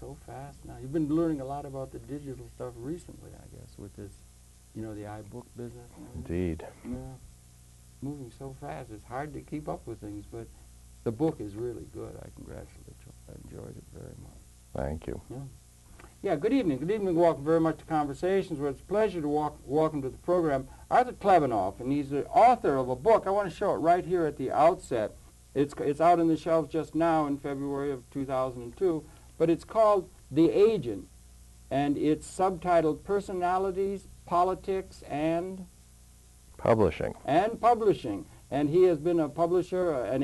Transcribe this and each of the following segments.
so fast now. You've been learning a lot about the digital stuff recently, I guess, with this, you know, the iBook business. Indeed. Yeah. Moving so fast, it's hard to keep up with things, but the book is really good. I congratulate you. I enjoyed it very much. Thank you. Yeah. Yeah, good evening. Good evening. Welcome very much to Conversations, where it's a pleasure to welcome to the program Arhtur Klebanoff, and he's the author of a book. I want to show it right here at the outset. It's out on the shelves just now in February of 2002, but it's called The Agent, and it's subtitled Personalities, Politics, and Publishing. And publishing. And he has been a publisher, a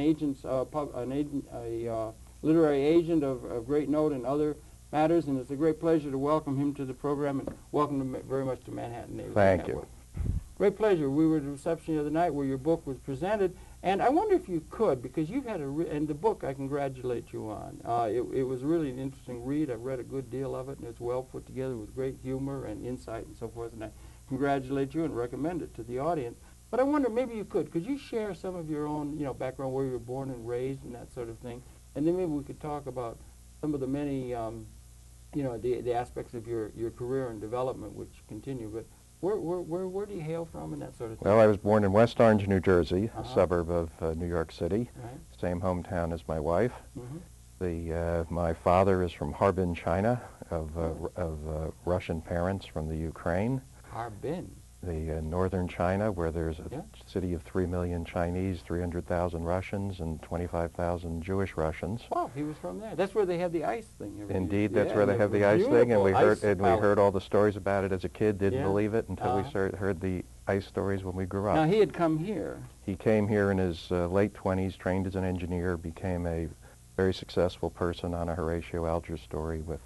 literary agent of great note in other matters, and it's a great pleasure to welcome him to the program, and welcome him very much to Manhattan Neighborhood Thank Network. you. Great pleasure. We were at the reception the other night where your book was presented, and I wonder if you could, because you've had and the book I congratulate you on. It was really an interesting read. I've read a good deal of it, and it's well put together with great humor and insight and so forth, and I congratulate you and recommend it to the audience. But I wonder, maybe you could you share some of your own, you know, background, where you were born and raised and that sort of thing, and then maybe we could talk about some of the many, you know, the aspects of your career and development which continue. But where do you hail from and that sort of thing? Well, I was born in West Orange, New Jersey, a suburb of New York City, Right. same hometown as my wife. Mm-hmm. My father is from Harbin, China, of Russian parents from the Ukraine. Harbin. The northern China, where there's a city of 3 million Chinese, 300,000 Russians, and 25,000 Jewish Russians. Wow, he was from there. That's where they have the ice thing. Indeed, that's where they have the ice thing, and we heard all the stories about it as a kid. Didn't believe it until we heard the ice stories when we grew up. Now, he had come here. He came here in his late 20s, trained as an engineer, became a very successful person on a Horatio Alger story with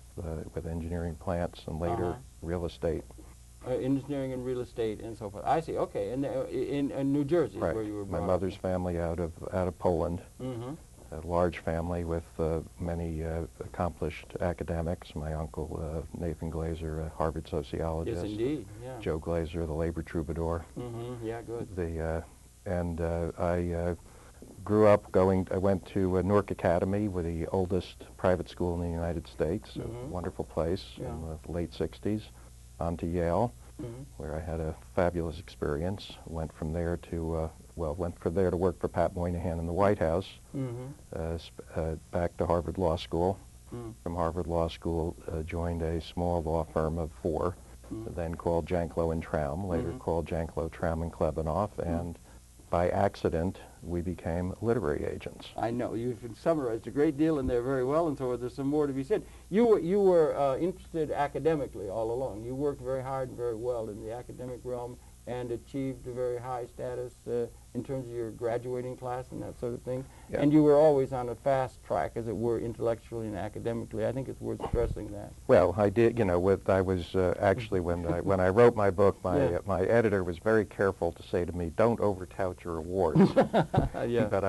engineering plants and later real estate. Engineering and real estate and so forth. I see. Okay, and in New Jersey, right. Where you were My born. mother's family out of Poland. Mm-hmm. A large family with many accomplished academics. My uncle Nathan Glazer, a Harvard sociologist. Yes, indeed. Yeah. Joe Glazer, the labor troubadour. Mm-hmm. Yeah, good. I grew up I went to Newark Academy, with the oldest private school in the United States. A wonderful place in the late 60s. On to Yale, where I had a fabulous experience. Went from there to work for Pat Moynihan in the White House. Back to Harvard Law School. From Harvard Law School, joined a small law firm of 4, then called Janklow and Traum, later called Janklow, Traum and Klebanoff, and by accident we became literary agents. I know you've summarized a great deal in there very well, and so there's some more to be said. You were interested academically all along. You worked very hard and very well in the academic realm, and achieved a very high status in terms of your graduating class and that sort of thing. Yeah. And you were always on a fast track, as it were, intellectually and academically. I think it's worth stressing that. Well, I did. You know, I was actually when I wrote my book, my editor was very careful to say to me, "Don't overtout your awards." Yeah. But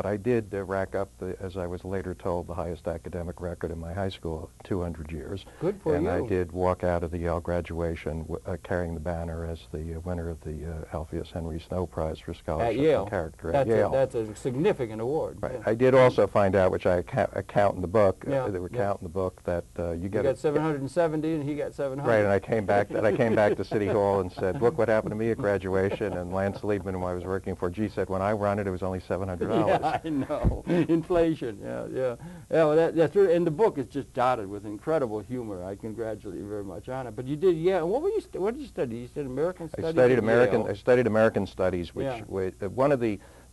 I did rack up, as I was later told, the highest academic record in my high school, 200 years. Good for you. And I did walk out of the Yale graduation carrying the banner as the winner of the Alpheus Henry Snow Prize for Scholarship and Character at Yale. That's a significant award. Right. Yeah. I did also find out, which I account in the book, that you got 770 and he got 700. Right, and I came back to City Hall and said, "Look what happened to me at graduation." And Lance Liebman, who I was working for, said, "When I run it, it was only $700." Yeah, I know. Inflation. Yeah. Well, that's really, and the book is just dotted with incredible humor. I congratulate you very much on it. But you did, yeah. What did you study? You studied American Studies. I studied American Studies, which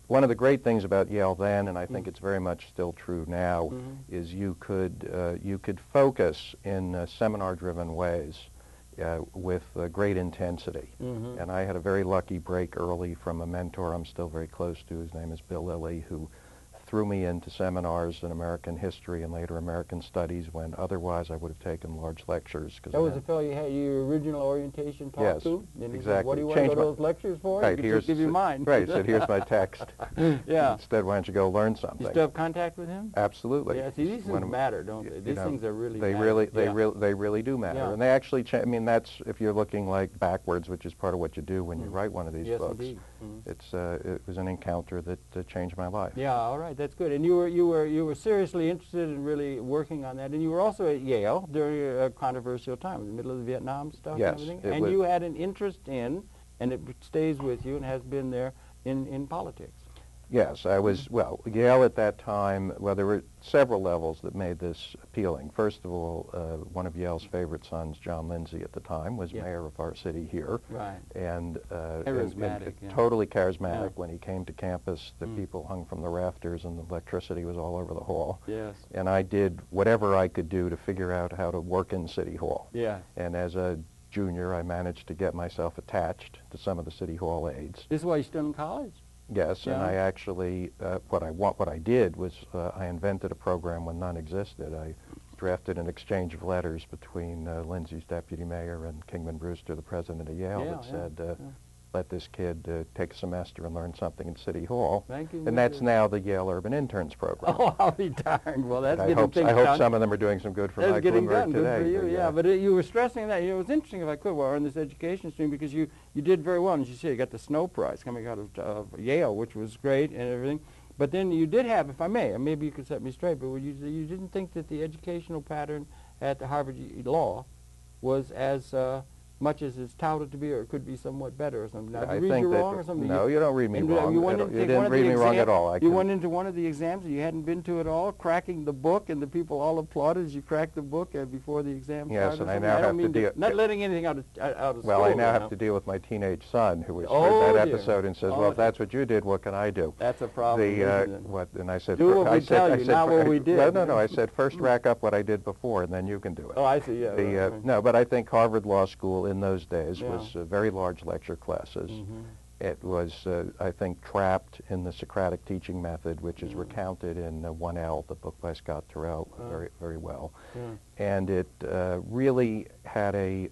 one of the great things about Yale then, and I think it's very much still true now, is you could focus in seminar-driven ways with great intensity. And I had a very lucky break early from a mentor I'm still very close to. His name is Bill Lilly, who threw me into seminars in American history and later American studies when otherwise I would have taken large lectures. That was the fellow you had your original orientation talk to? Yes, exactly. What do you want to go to those lectures for? Right, Just give you mine. Right, he said, "Here's my text." Yeah. Instead, why don't you go learn something? You still have contact with him? Absolutely. Yeah, see, these things matter, don't they? These things are really they really do matter. Yeah. And they actually I mean, that's if you're looking like backwards, which is part of what you do when you write one of these books. Indeed. it was an encounter that changed my life. Yeah, all right, that's good. And you were seriously interested in really working on that. And you were also at Yale during a controversial time, in the middle of the Vietnam stuff Yes, and everything. And you had an interest in, and it stays with you and has been there, in politics. Yes, I was, well, Yale at that time, well, there were several levels that made this appealing. First of all, one of Yale's favorite sons, John Lindsay at the time, was mayor of our city here. Right. And, charismatic, totally charismatic. When he came to campus, the people hung from the rafters and the electricity was all over the hall. Yes. And I did whatever I could do to figure out how to work in City Hall. Yeah. And as a junior, I managed to get myself attached to some of the City Hall aides. This is why you're still in college? Yes, and I actually, what I did was I invented a program when none existed. I drafted an exchange of letters between Lindsay's deputy mayor and Kingman Brewster, the president of Yale, that said, let this kid take a semester and learn something in City Hall. Thank you. And that's now the Yale Urban Interns Program. Oh, I'll be darned. Well, that's getting things done. I hope some of them are doing some good for That's my getting Bloomberg done. today. Good for you, yeah. But you were stressing that. It was interesting, if I could, while we're in this education stream, because you did very well. And as you say, you got the Snow Prize coming out of Yale, which was great and everything. But then you did have, if I may, and maybe you could set me straight, but you didn't think that the educational pattern at the Harvard Law was as much as it's touted to be, or it could be somewhat better or something. Now, did I read you wrong or something? No, you don't read me wrong. You didn't read me wrong at all. You went into one of the exams and you hadn't been to it all, cracking the book, and the people all applauded as you cracked the book before the exam started. Yes, and I now have to deal. Not letting anything out of school. Well, I now have to deal with my teenage son, who has heard that episode and says, "Well, if that's what you did, what can I do?" That's a problem. And I said, "Do what we tell you, not what we did." No. I said, first rack up what I did before, and then you can do it. Oh, I see. Yeah. No, but I think Harvard Law School in those days was very large lecture classes. It was, I think, trapped in the Socratic teaching method, which is recounted in Morton L, the book by Scott Meredith, very, very well. And it really had a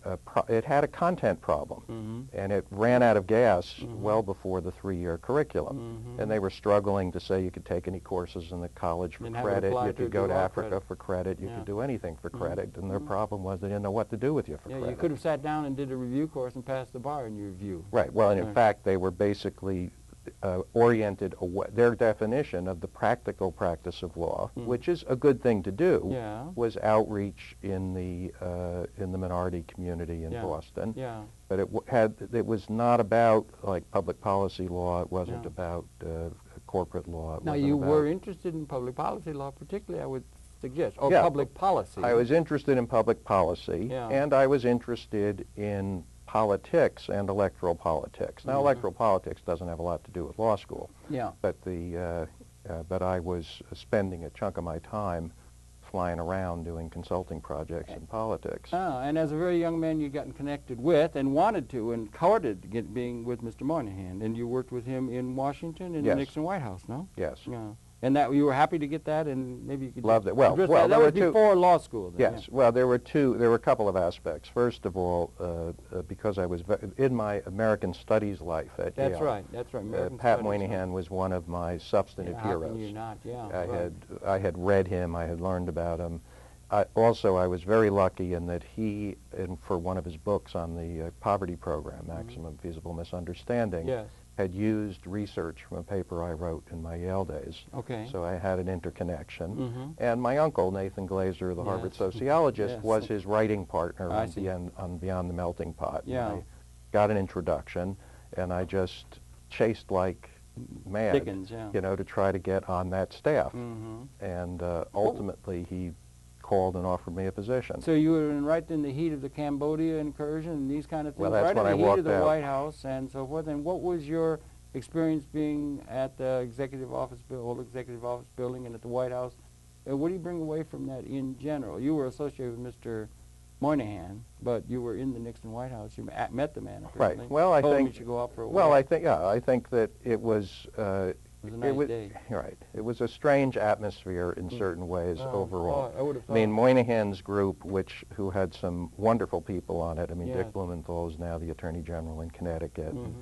content problem, and it ran out of gas well before the 3-year curriculum. And they were struggling to say you could take any courses in the college for credit, you could go to Africa for credit, you could do anything for credit, and their problem was they didn't know what to do with you for credit. You could have sat down and did a review course and passed the bar in your review. Right. Well, and in fact, they were basically oriented away. Their definition of the practical practice of law, which is a good thing to do, was outreach in the minority community in Boston. But it was not about like public policy law. It wasn't about corporate law. Now you were interested in public policy law, particularly, I would suggest, or public policy. I was interested in public policy, and I was interested in politics and electoral politics. Now, electoral politics doesn't have a lot to do with law school. But but I was spending a chunk of my time flying around doing consulting projects in politics. And as a very young man, you got connected with and wanted to and courted being with Mr. Moynihan, and you worked with him in Washington in the Nixon White House, no? Yes. And that you were happy to get that, and maybe you could loved it. Well, that was before law school. Then, yes. Well, there were a couple of aspects. First of all, because I was in my American Studies life at Yale. That's right. Pat Moynihan was one of my substantive heroes. How can you not? I had read him. I had learned about him. I was very lucky in that he, for one of his books on the poverty program, Maximum Feasible Misunderstanding, had used research from a paper I wrote in my Yale days. So I had an interconnection. And my uncle, Nathan Glazer, the Harvard sociologist, was his writing partner on Beyond the Melting Pot. I got an introduction, and I just chased like mad, Dickens, to try to get on that staff. And ultimately, he called and offered me a position. So you were right in the heat of the Cambodia incursion and these kind of things, well, that's right when in the I heat of the out. White House and so forth. And what was your experience being at the executive office building and at the White House? What do you bring away from that in general? You were associated with Mr. Moynihan, but you were in the Nixon White House. You met the man, apparently. Right. Well, I think you should go out for a walk. Well, I think that it was. It was a nice day. Right. It was a strange atmosphere in certain ways overall. I would have thought. I mean, Moynihan's group, who had some wonderful people on it. I mean, Dick Blumenthal is now the Attorney General in Connecticut. And,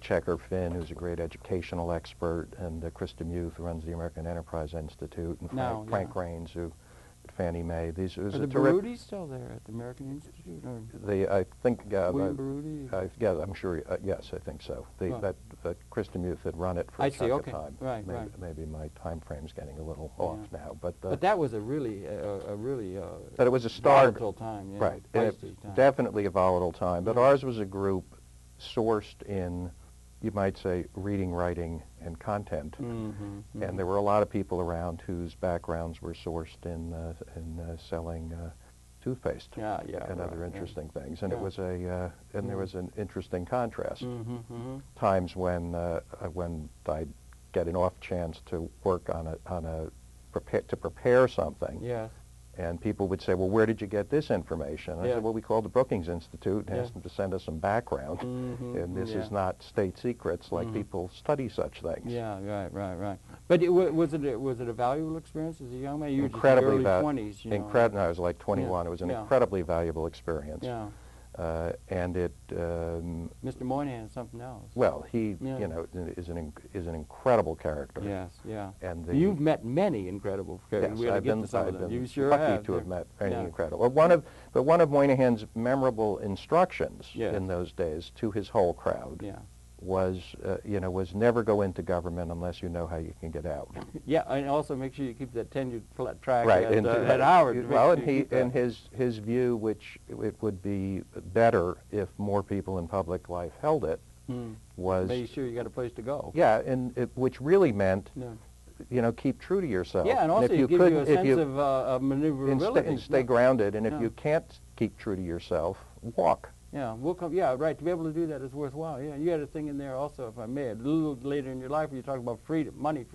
Checker Finn, who's a great educational expert, and Krista Muth, who runs the American Enterprise Institute, and Frank Raines, who Fannie Mae. Are the Barootis still there at the American Institute? Or? I think, William Baroody? yeah, I'm sure, yes, I think so. That Christa Muth had run it for a chunk of time. Right, maybe my time frame's getting a little off now. But that was a really but it was a start. Volatile time, yeah, right. Feisty time. Definitely a volatile time. But ours was a group sourced in, you might say, reading, writing, and content. And there were a lot of people around whose backgrounds were sourced in selling toothpaste and other interesting things. And it was and there was an interesting contrast. Times when I'd get an off chance to work on prepare something. Yes. And people would say, well, where did you get this information? And I said, well, we called the Brookings Institute and asked them to send us some background. And this is not state secrets, like people study such things. Yeah, right. But was it a valuable experience as a young man? You were incredibly just in your early 20s. No, I was like 21. It was an incredibly valuable experience. Yeah. And it. Mr. Moynihan is something else. Well, he, you know, is an incredible character. Yes, yeah. And you've met many incredible characters. Yes, I've been you sure lucky to have met many incredible. But one of Moynihan's memorable instructions in those days to his whole crowd was, was never go into government unless you know how you can get out. Yeah, and also make sure you keep that tenured track right. at Howard. Well, and his view, which it would be better if more people in public life held it, was make sure you got a place to go. Yeah, and which really meant, keep true to yourself. Yeah, and also it gives you a sense of maneuverability. And stay grounded, and if you can't keep true to yourself, walk. Yeah, we'll come. Yeah, right. To be able to do that is worthwhile. Yeah, you had a thing in there also, if I may, a little later in your life, where you talk about freedom, money.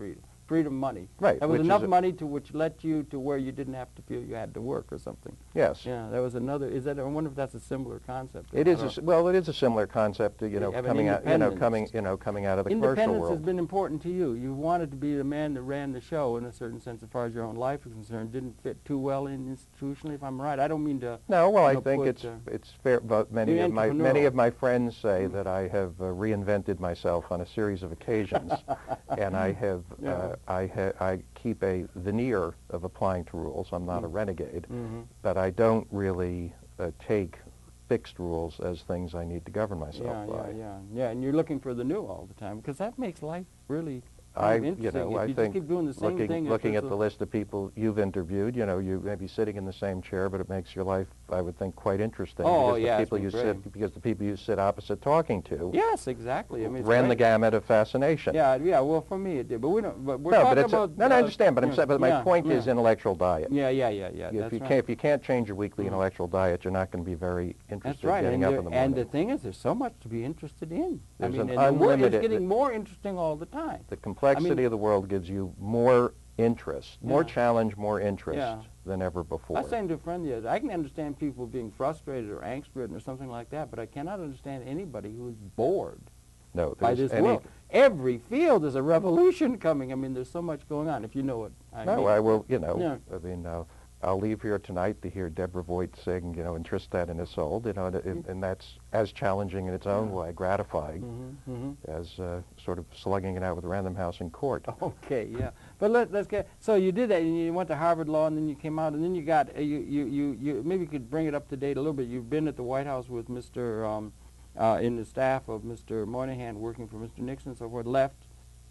Right. That was enough money which let you to where you didn't have to feel you had to work or something. Yes. Yeah, that was another. I wonder if that's a similar concept. It is. It is a similar concept. Coming out. Coming out of the commercial world. Independence has been important to you. You wanted to be the man that ran the show in a certain sense, as far as your own life is concerned. Didn't fit too well in institutionally, if I'm right. I don't mean to. No. Well, I think it's fair. But many of my friends say that I have reinvented myself on a series of occasions, and I have. I keep a veneer of applying to rules. I'm not a renegade, but I don't really take fixed rules as things I need to govern myself by. Yeah, and you're looking for the new all the time, because that makes life really I interesting. I if you think just keep doing the same thing, looking at the list of people you've interviewed, you may be sitting in the same chair, but it makes your life, I would think, quite interesting. Oh, because the people you sit opposite talking to. Yes, exactly. I mean, ran the gamut of fascination. Yeah. Well, for me it did, but we don't. But we're talking about. I understand, but but my point is intellectual diet. Yeah. If you can't change your weekly intellectual diet, you're not going to be very interested in getting up in the morning. And the thing is, there's so much to be interested in. There's an unlimited. It's getting more interesting all the time. The complexity of the world gives you more interest, more challenge, more interest than ever before. I was saying to a friend the other day, I can understand people being frustrated or angst-ridden or something like that, but I cannot understand anybody who is bored by this world. Every field is a revolution coming. I mean, there's so much going on, if you know what I mean. I will, I mean, I'll leave here tonight to hear Deborah Voigt sing, in Tristan and Isolde, and that's as challenging in its own way, gratifying, as sort of slugging it out with Random House in court. Okay, yeah. But let's get, so you did that, and you went to Harvard Law, and then you came out, and then you got, you maybe you could bring it up to date a little bit. You've been at the White House with Mr., in the staff of Mr. Moynihan, working for Mr. Nixon, so forth, left,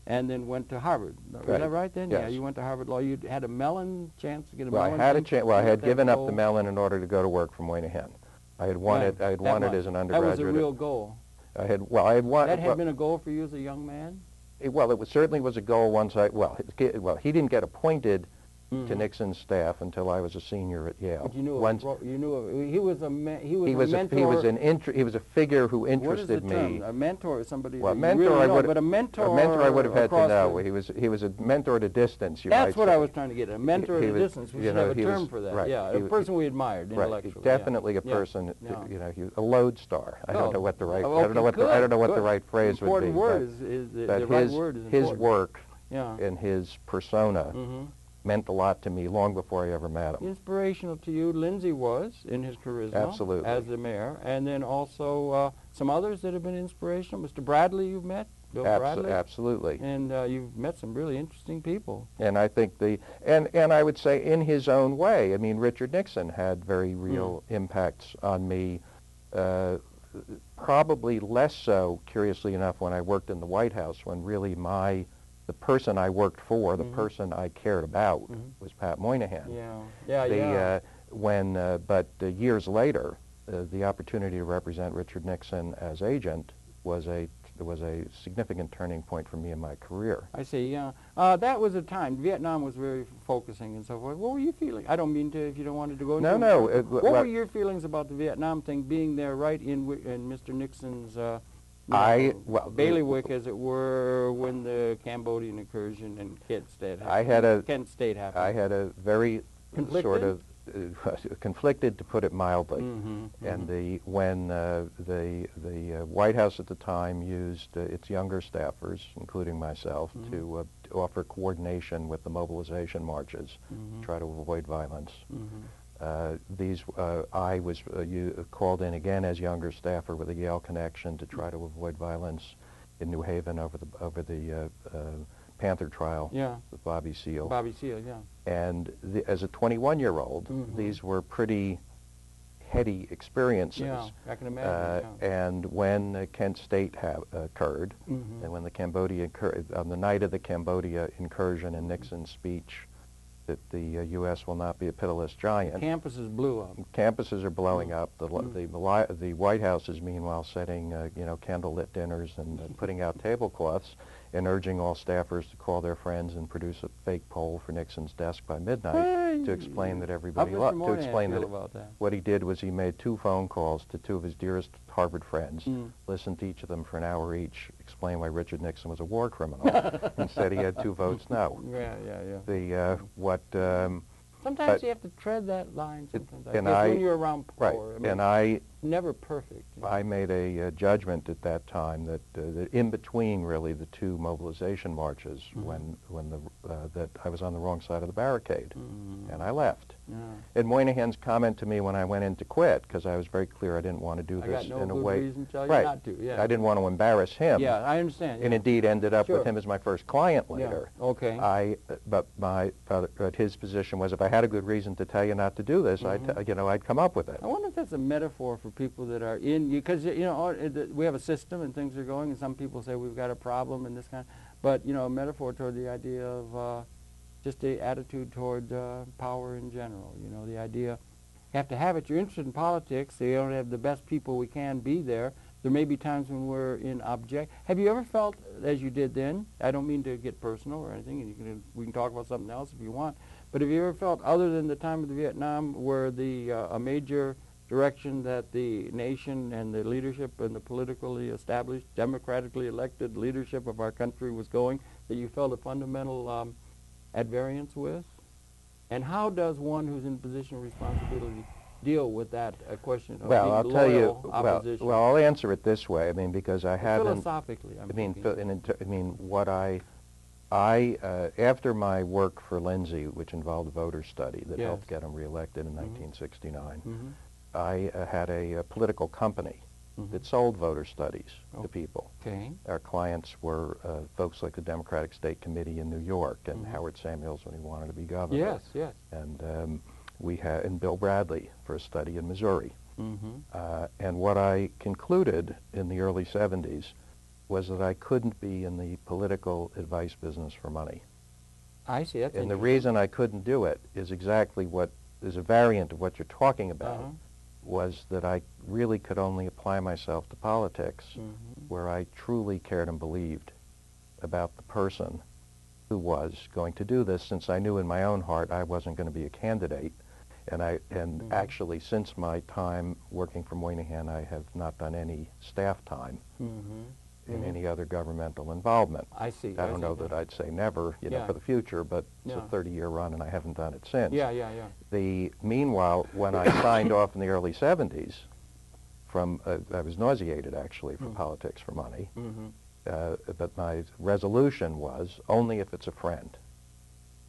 and then went to Harvard. Is that right then? Yes. Yeah, you went to Harvard Law. You had a Mellon chance to get a Well, Mellon? I had a chance. Well, I had given up the Mellon in order to go to work for Moynihan. I had won it. I had won it as an undergraduate. That was a real goal. I had won. That had been a goal for you as a young man? It certainly was a goal once he didn't get appointed to Nixon's staff until I was a senior at Yale. But he was a mentor. He was a figure who interested me. What is the term? A mentor is somebody. Well, a mentor I would have had to know. He was a mentor at a distance. That's what I was trying to get. A mentor at a distance. We should have a term for that. Right. Yeah, a person we admired intellectually. Right. Definitely a person. He was a lodestar. I don't know what the right. I don't know what the right phrase would be. Important word is the right word is important. His work and his persona meant a lot to me long before I ever met him. Inspirational to you, Lindsay was, in his charisma. Absolutely. As the mayor. And then also some others that have been inspirational. Mr. Bradley you've met? Bill Bradley. Absolutely. And you've met some really interesting people. And I think and I would say in his own way, I mean, Richard Nixon had very real impacts on me, probably less so, curiously enough, when I worked in the White House, when really the person I worked for, the person I cared about, was Pat Moynihan. But years later, the opportunity to represent Richard Nixon as agent was a significant turning point for me in my career. I see, yeah. That was a time. Vietnam was very focusing and so forth. What were you feeling? I don't mean to, if you don't want to go into it. What were your feelings about the Vietnam thing, being there right in Mr. Nixon's bailiwick, as it were, when the Cambodian incursion and Kent State happened? I had a very conflicted? Sort of conflicted, to put it mildly. And when the White House at the time used its younger staffers, including myself, to offer coordination with the mobilization marches, to try to avoid violence. I was called in again as younger staffer with a Yale connection to try to avoid violence in New Haven over the Panther trial with Bobby Seale. And as a 21-year-old, these were pretty heady experiences. Yeah, I can imagine. And when Kent State occurred, and when the Cambodia on the night of the Cambodia incursion in Nixon's speech, that the U.S. will not be a pitiless giant. Campuses blew up. Campuses are blowing up. The White House is meanwhile setting candlelit dinners and putting out tablecloths and urging all staffers to call their friends and produce a fake poll for Nixon's desk by midnight to explain that everybody what he did was he made 2 phone calls to 2 of his dearest Harvard friends, listened to each of them for an hour each, explained why Richard Nixon was a war criminal, and said he had 2 votes no. Sometimes you have to tread that line. Sometimes when you're around power. Right. And I never perfect. I made a judgment at that time that in between really the 2 mobilization marches, that I was on the wrong side of the barricade, and I left. And Moynihan's comment to me when I went in to quit, because I was very clear I didn't want to do this in a way. Reason to tell you not to. I didn't want to embarrass him. Yeah, I understand. And indeed ended up with him as my first client later. Okay. But his position was, if I had a good reason to tell you not to do this, I'd come up with it. I wonder if that's a metaphor for people that are in, because we have a system and things are going, and some people say we've got a problem and this kind of, but a metaphor toward the idea of just the attitude toward power in general. The idea you have to have it. You're interested in politics, so you don't have the best people we can be there. There may be times when we're in object. Have you ever felt, as you did then, I don't mean to get personal or anything, and we can talk about something else if you want, but have you ever felt, other than the time of the Vietnam, where a major direction that the nation and the leadership and the politically established, democratically elected leadership of our country was going, that you felt a fundamental at variance with? And how does one who's in a position of responsibility deal with that question of being I'll tell you, opposition? well, I'll answer it this way. I mean, because I haven't... Philosophically, after my work for Lindsay, which involved voter study that helped get him reelected in 1969, I had a political company that sold voter studies to people. Our clients were folks like the Democratic State Committee in New York and Howard Samuels when he wanted to be governor. And and Bill Bradley for a study in Missouri. And what I concluded in the early 70s was that I couldn't be in the political advice business for money. I see. That's and the reason I couldn't do it is exactly what is a variant of what you're talking about, was that I really could only apply myself to politics where I truly cared and believed about the person who was going to do this, since I knew in my own heart I wasn't going to be a candidate. And actually, since my time working for Moynihan, I have not done any staff time in any other governmental involvement. I see. I don't know that I'd say never, for the future, but it's a 30-year run, and I haven't done it since. Meanwhile, when I signed off in the early 70s, I was nauseated, actually, from politics for money, but my resolution was, only if it's a friend.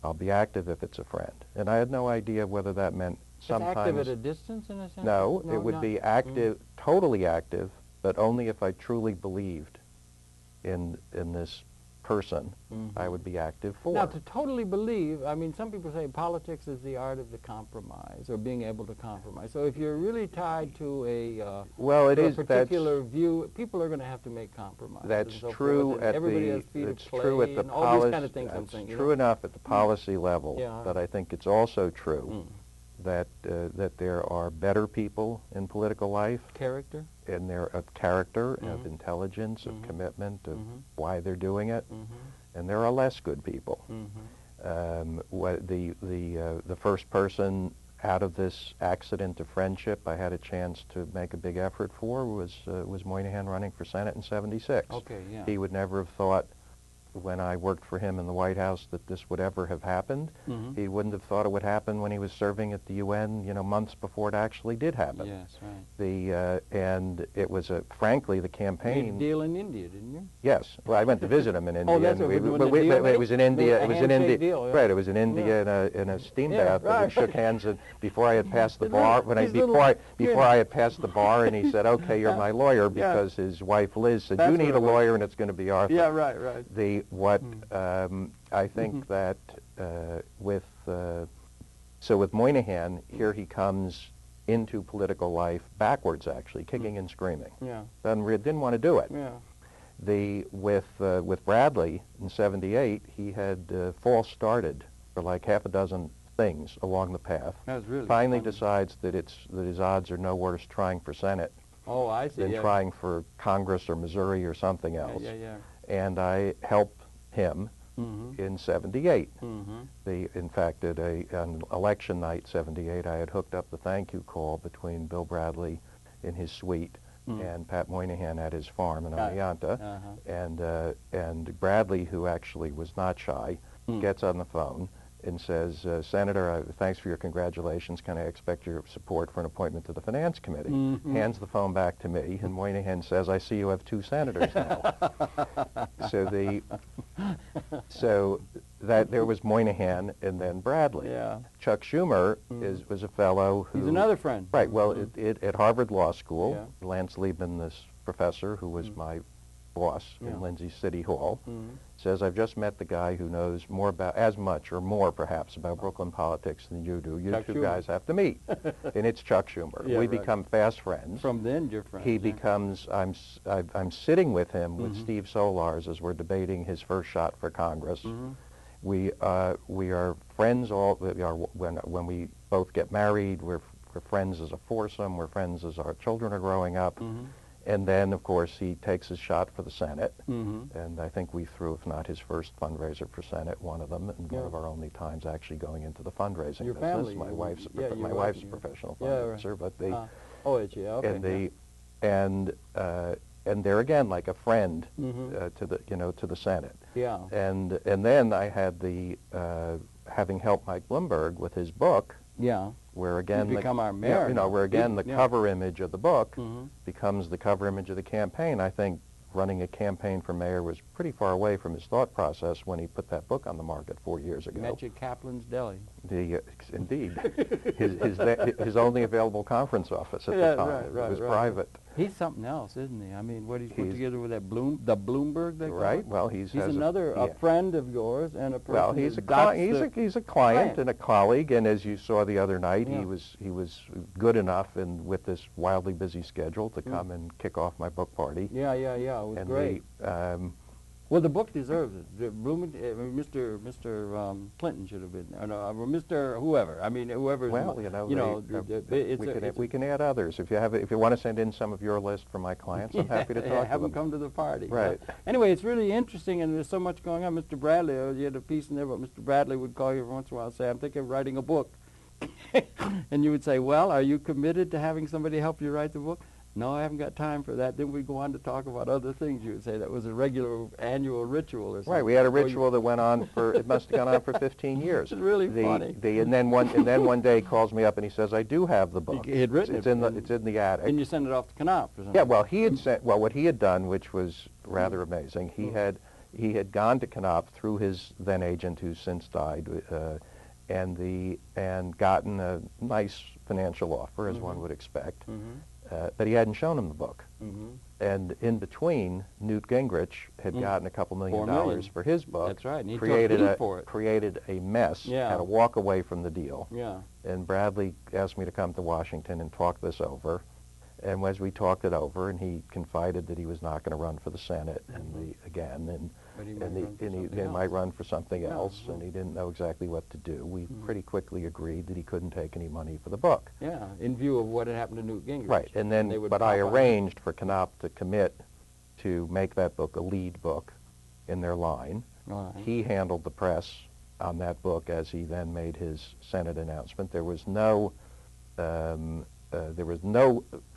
I'll be active if it's a friend. And I had no idea whether that meant sometimes... Active at a distance, in a sense? No, it would be active, totally active, but only if I truly believed in this person, I would be active for. Now, to totally believe, I mean, some people say politics is the art of the compromise, or being able to compromise. So if you're really tied to a particular view, people are going to have to make compromises. That's true at the all these kind of things. That's true enough at the policy level, but I think it's also true that there are better people in political life. Character? And they're of character, of intelligence, of commitment, of why they're doing it. And there are less good people. The first person out of this accident of friendship I had a chance to make a big effort for was Moynihan running for Senate in '76. Okay, yeah. He would never have thought, when I worked for him in the White House, that this would ever have happened. He wouldn't have thought it would happen when he was serving at the UN, months before it actually did happen. Yes, right. And it was frankly, the campaign. You made a deal in India, didn't you? Yes. Well, I went to visit him in India. Oh, that's what it was in India. It was in India. Deal, yeah. Right. It was in India in a steam bath. Right. And we shook hands, and before I had passed the bar, before I had passed the bar, and he said, "Okay, you're my lawyer," because his wife Liz said, "You need a lawyer, and it's going to be Arthur." Yeah, right. I think that with Moynihan, here he comes into political life backwards, actually, kicking and screaming. Yeah. Didn't want to do it. Yeah. With Bradley in '78, he had false started for like half a dozen things along the path. That was really Finally funny. decides that his odds are no worse trying for Senate than trying for Congress or Missouri or something else. Yeah. And I helped him in '78. In fact, at on election night '78, I had hooked up the thank you call between Bill Bradley in his suite and Pat Moynihan at his farm in Oneonta. And Bradley, who actually was not shy, gets on the phone and says, "Senator, thanks for your congratulations. Can I expect your support for an appointment to the Finance Committee?" Hands the phone back to me, and Moynihan says, "I see you have 2 senators now." So that there was Moynihan and then Bradley. Yeah. Chuck Schumer was a fellow who... He's another friend. Right. Well, at Harvard Law School, Lance Liebman, this professor who was my boss in Lindsay City Hall, says, "I've just met the guy who knows more about, as much or more perhaps, about Brooklyn politics than you do. You two guys have to meet." And it's Chuck Schumer. We become fast friends. From then, you're friends. He becomes, I'm sitting with him with Steve Solars as we're debating his first shot for Congress. We are friends when we both get married. We're friends as a foursome. We're friends as our children are growing up. And then, of course, he takes his shot for the Senate. And I think we threw, if not his first fundraiser for Senate, one of them, and one of our only times actually going into the fundraising Your business. family. My wife's a professional fundraiser, but they... And there again, like a friend to the Senate. Yeah. And then I had having helped Mike Bloomberg with his book. Yeah. Where again, the cover image of the book becomes the cover image of the campaign. I think running a campaign for mayor was pretty far away from his thought process when he put that book on the market 4 years ago. Met you at Kaplan's Deli. Indeed. his only available conference office at the time. It was private. He's something else, isn't he? I mean, what he's put together with that Bloomberg they call it? Right. Well, he's a friend of yours and a person. Well, he's a client and a colleague, and as you saw the other night, he was good enough and with this wildly busy schedule to come and kick off my book party. Yeah. It was great. Well, the book deserves it. Mr. Clinton should have been there. No, Mr. Whoever. I mean, whoever's. Well, we can add others. If you want to send in some of your list from my clients, I'm happy to talk to them. Have them come to the party. Right. Anyway, it's really interesting, and there's so much going on. Mr. Bradley, you had a piece in there, but Mr. Bradley would call you every once in a while and say, "I'm thinking of writing a book." And you would say, "Well, are you committed to having somebody help you write the book?" "No, I haven't got time for that." Then we go on to talk about other things. You would say that was a regular annual ritual or something. Right. We had a ritual that went on it must have gone on for 15 years. It's really funny. And then one day he calls me up and he says, "I do have the book. He had written it's in the attic." And you send it off to Knopf or something. Yeah. Well, what he had done, which was rather amazing, he had gone to Knopf through his then agent, who's since died, and gotten a nice financial offer, as one would expect, but he hadn't shown him the book. And in between, Newt Gingrich had gotten a couple $1 million for his book. That's right. And he created a mess, had to walk away from the deal. And Bradley asked me to come to Washington and talk this over. And as we talked it over, and he confided that he was not going to run for the Senate again, and he might run for something else, and he didn't know exactly what to do. We pretty quickly agreed that he couldn't take any money for the book. Yeah, in view of what had happened to Newt Gingrich. Right, and then, but I arranged for Knopf to commit to make that book a lead book in their line. He handled the press on that book as he then made his Senate announcement. There was no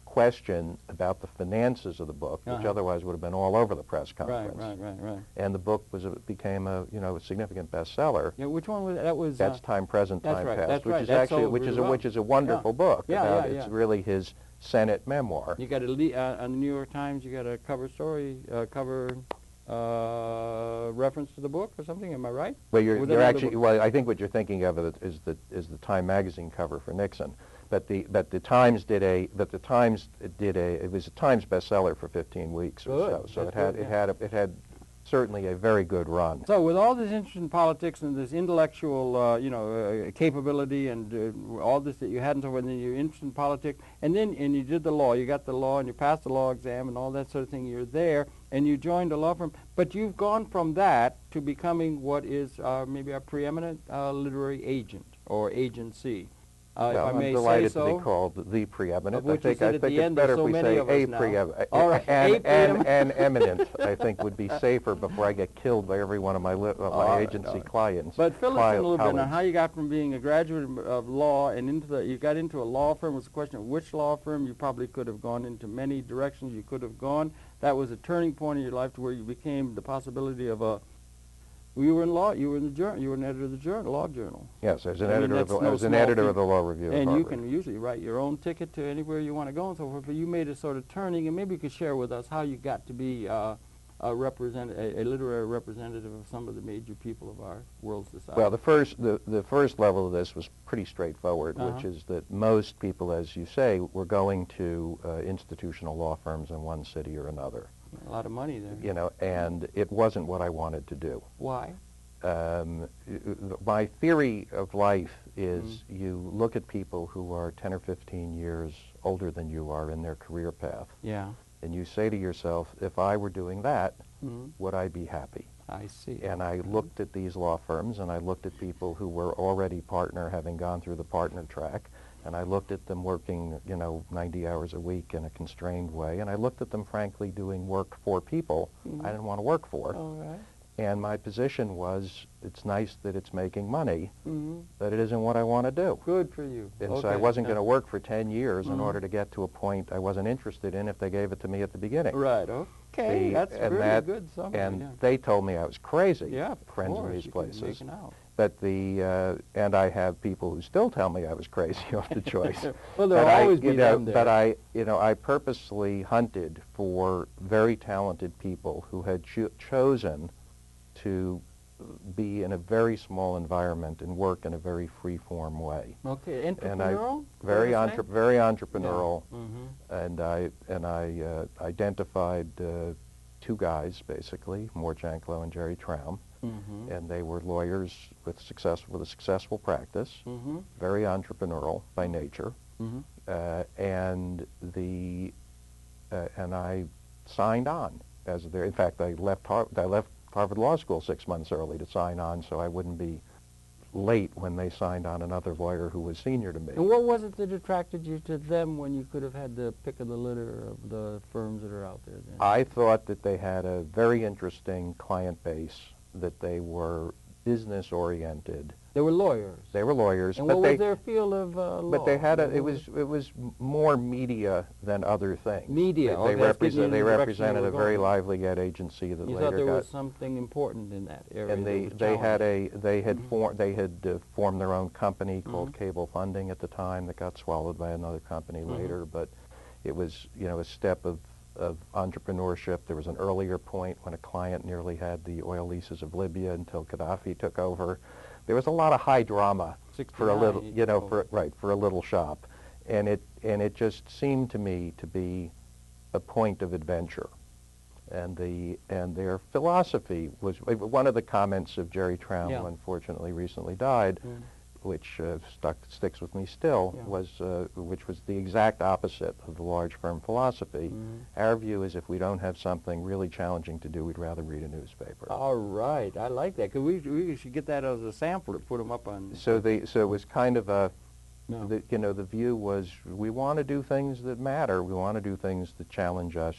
question about the finances of the book, which otherwise would have been all over the press conference. Right. And the book became a a significant bestseller. Yeah, which one was that? Was That's Time Present, Time Past, that's which right. is That's actually which is a wonderful book. It's really his Senate memoir. You got on the New York Times. You got a cover story, reference to the book or something. Am I right? Well, you're actually. Well, I think what you're thinking of is the Time magazine cover for Nixon. But the Times did a it was a Times bestseller for 15 weeks or so. So it had certainly a very good run. So with all this interest in politics and this intellectual capability and all this that you had and so forth, and then you're interested in politics, and you did the law, you got the law, and you passed the law exam and all that sort of thing. You're there, and you joined a law firm, but you've gone from that to becoming what is maybe a preeminent literary agent or agency. Well, I'm delighted to be called the preeminent. I think it's better if we say a preeminent. And eminent, I think, would be safer before I get killed by every one of my agency clients. But fill us in a little bit on how you got from being a graduate of law and you got into a law firm. It was a question of which law firm. You probably could have gone into many directions you could have gone. That was a turning point in your life to where you became the possibility of a... You were in law. You were in the journal. You were an editor of the Law Journal. Yes, I was an editor of the Law Review. And you can usually write your own ticket to anywhere you want to go and so forth. But you made a sort of turning, and maybe you could share with us how you got to be a literary representative of some of the major people of our world's society. Well, the first level of this was pretty straightforward, which is that most people, as you say, were going to institutional law firms in one city or another. A lot of money there. And it wasn't what I wanted to do. Why? My theory of life is you look at people who are 10 or 15 years older than you are in their career path. Yeah. And you say to yourself, if I were doing that, would I be happy? I see. And I looked at these law firms, and I looked at people who were already partner, having gone through the partner track, and I looked at them working, 90 hours a week in a constrained way, and I looked at them, frankly, doing work for people I didn't want to work for. All right. And my position was, it's nice that it's making money, but it isn't what I want to do. Good for you. And so I wasn't going to work for 10 years in order to get to a point I wasn't interested in if they gave it to me at the beginning. Right, okay, that's really good summary. And they told me I was crazy, yeah, friends in these places. Out. But and I have people who still tell me I was crazy off the choice. Well, there'll always be them there. But I purposely hunted for very talented people who had chosen to be in a very small environment and work in a very free-form way. Okay, entrepreneurial? Very entrepreneurial. Yeah. And I identified two guys, basically, Janklow and Jerry Traum. And they were lawyers with a successful practice, very entrepreneurial by nature. And I signed on as their. In fact, I left Harvard Law School 6 months early to sign on, so I wouldn't be late when they signed on another lawyer who was senior to me. And what was it that attracted you to them when you could have had the pick of the litter of the firms that are out there then? I thought that they had a very interesting client base, that they were business-oriented. They were lawyers. They were lawyers. And what was their field of law? But they had it was more media than other things. Media. They represented a very lively ad agency that you later thought there was something important in that area. And they had formed their own company called Cable Funding at the time that got swallowed by another company later. But it was a step of entrepreneurship. There was an earlier point when a client nearly had the oil leases of Libya until Gaddafi took over. There was a lot of high drama for a little, for a little shop, And it just seemed to me to be a point of adventure. And their philosophy was, one of the comments of Jerry Traum, who unfortunately recently died, which sticks with me still, which was the exact opposite of the large firm philosophy. Our view is if we don't have something really challenging to do, we'd rather read a newspaper. All right, I like that, because we should get that as a sample to put them up on. So it was kind of a, the view was we want to do things that matter, we want to do things that challenge us,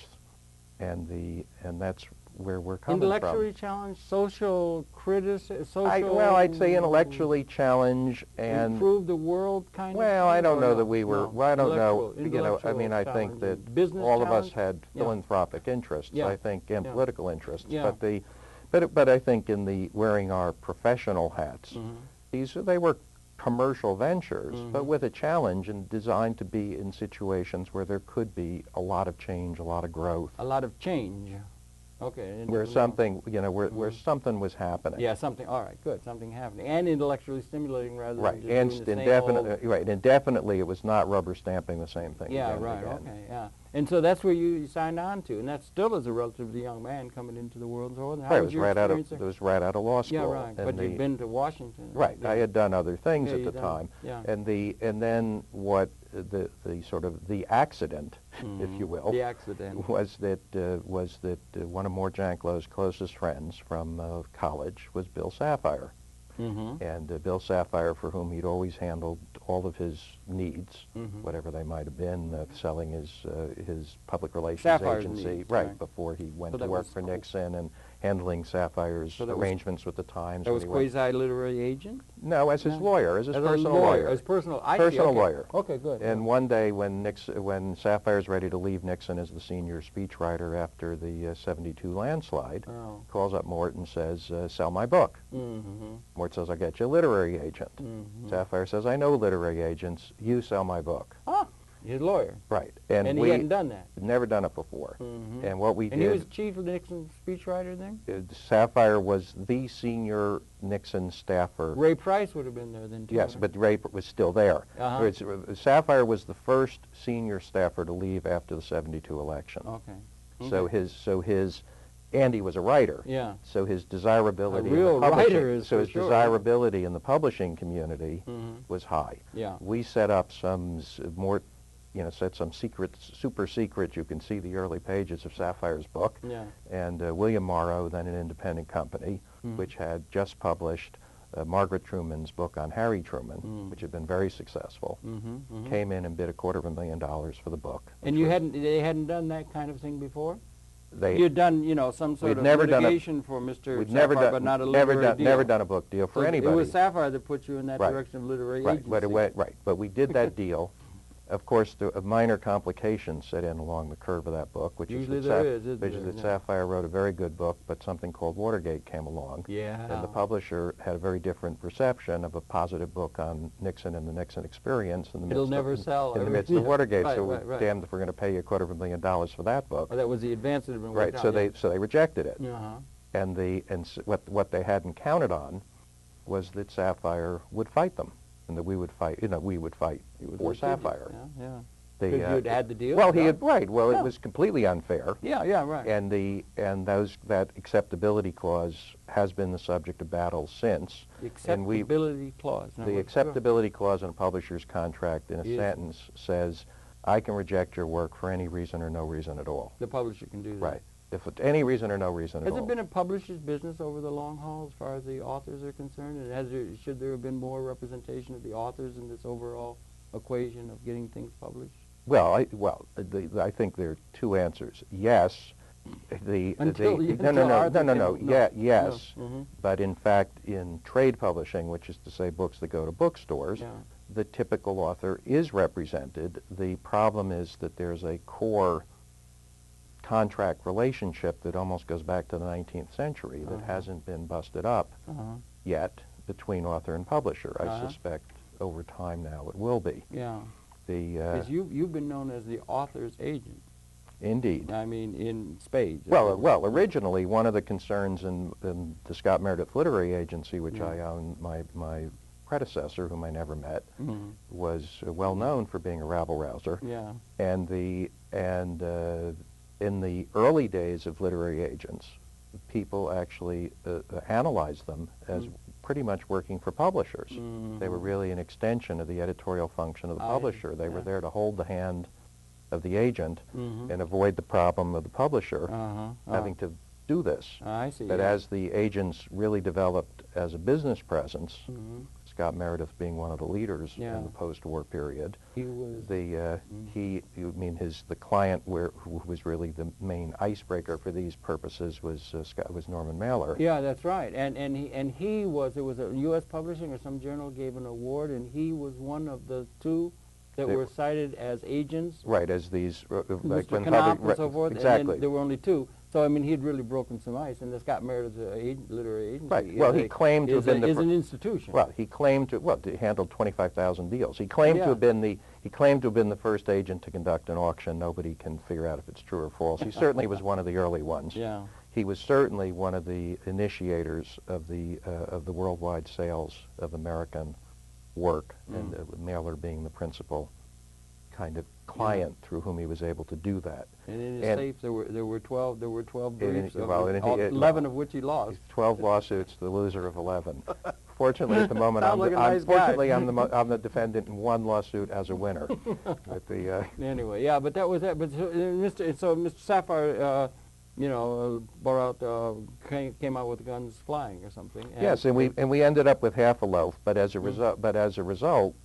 and that's where we're coming from. Intellectually challenged, social criticism, well, I'd say intellectually challenged and improve the world kind of. Well, I don't know that we were. Well, I don't know. I mean, I think that all of us had philanthropic interests. I think and political interests. But I think in the wearing our professional hats, they were commercial ventures, but with a challenge and designed to be in situations where there could be a lot of change, a lot of growth. A lot of change. Okay. Where something, where something was happening. Yeah, something. All right, good. Something happening, and intellectually stimulating rather than just and doing the same old. Indefinitely, it was not rubber stamping the same thing. Yeah, again right. and again. Okay, yeah. And so that's where you signed on to, and that still is a relatively young man coming into the world and so on. Right, it was right out of law school. Yeah, right. But you'd been to Washington. Right. I had done other things at the time. Yeah. And then what the sort of the accident, if you will, the accident was that one of Morton Janklow's closest friends from college was Bill Sapphire. And Bill Sapphire, for whom he'd always handled all of his needs, whatever they might have been, selling his public relations Sapphire's agency, needs, right, before he went to work for Nixon, and handling Sapphire's arrangements with the Times. That was quasi-literary agent? No, as his lawyer, as his personal lawyer. As personal lawyer. Okay, good. And one day when Sapphire's ready to leave Nixon as the senior speechwriter after the 72 landslide, calls up Morton and says, sell my book. Morton says, I'll get you a literary agent. Sapphire says, I know literary agents, you sell my book. Ah, his lawyer. Right. And he hadn't done that? Never done it before. And what we did... And he was chief of Nixon's speechwriter then? Sapphire was the senior Nixon staffer. Ray Price would have been there then, too. Yes, but Ray was still there. Sapphire was the first senior staffer to leave after the 72 election. Okay. So his and he was a writer. Yeah. So his desirability desirability in the publishing community was high. Yeah. We set up some more, some super secret. You can see the early pages of Sapphire's book. Yeah. And William Morrow, then an independent company, which had just published Margaret Truman's book on Harry Truman, which had been very successful, came in and bid $250,000 for the book. And they hadn't done that kind of thing before? You'd done, some sort of litigation for Mr. Sapphire, but not a literary deal. Never done a book deal for anybody. It was Sapphire that put you in that direction of literary agency. But we did that deal. Of course, a minor complication set in along the curve of that book, which is that Sapphire wrote a very good book, but something called Watergate came along. Yeah. And the publisher had a very different perception of a positive book on Nixon and the Nixon experience in the midst of Watergate. So we're damned if we're going to pay you $250,000 for that book. That was the advance that had been worked out. So they rejected it. And what they hadn't counted on was that Sapphire would fight them. And that we would fight for Sapphire. Yeah. Because you'd had the deal? Well, it was completely unfair. Yeah, right. And that acceptability clause has been the subject of battle since. The acceptability clause. The acceptability clause in a publisher's contract in a sentence says, I can reject your work for any reason or no reason at all. The publisher can do that. Right. If it's any reason or no reason at all. Has it been a publisher's business over the long haul as far as the authors are concerned? And should there have been more representation of the authors in this overall equation of getting things published? Well, I think there are two answers. Yes. Yes. But in fact, in trade publishing, which is to say books that go to bookstores, the typical author is represented. The problem is that there's a core contract relationship that almost goes back to the 19th century that hasn't been busted up yet between author and publisher. I suspect over time now it will be. Yeah. Because you've been known as the author's agent. Indeed. I mean, in spades. Well, originally one of the concerns in the Scott Meredith Literary Agency, which I own my predecessor, whom I never met, was well known for being a rabble-rouser. Yeah. And in the early days of literary agents, people actually analyzed them as pretty much working for publishers. They were really an extension of the editorial function of the publisher. They were there to hold the hand of the agent and avoid the problem of the publisher having to do this. I see. But as the agents really developed as a business presence, Scott Meredith being one of the leaders in the post-war period, he was the client who was really the main icebreaker for these purposes was Norman Mailer. Yeah, that's right. And he was, it was a U.S. Publishing or some journal gave an award, and he was one of the two that were cited as agents. Right, as these like Mr. Knopf and so forth. Exactly. And then there were only two. So I mean, he had really broken some ice, and the Scott Meredith Literary Agency. Right. Well, he claimed to have been is an institution. Well, he claimed to. Well, he handled 25,000 deals. He claimed to have been the. He claimed to have been the first agent to conduct an auction. Nobody can figure out if it's true or false. He certainly was one of the early ones. Yeah. He was certainly one of the initiators of the worldwide sales of American work, and Mailer being the principal kind of client through whom he was able to do that. And in his safe there were 12 briefs, 11 of which he lost. 12 lawsuits, the loser of 11. Fortunately, at the moment, I'm the defendant in one lawsuit as a winner. But anyway, yeah, but that was that. But Mr. Sapphire, brought out, came out with guns flying or something. And yes, and we ended up with half a loaf. But as a result,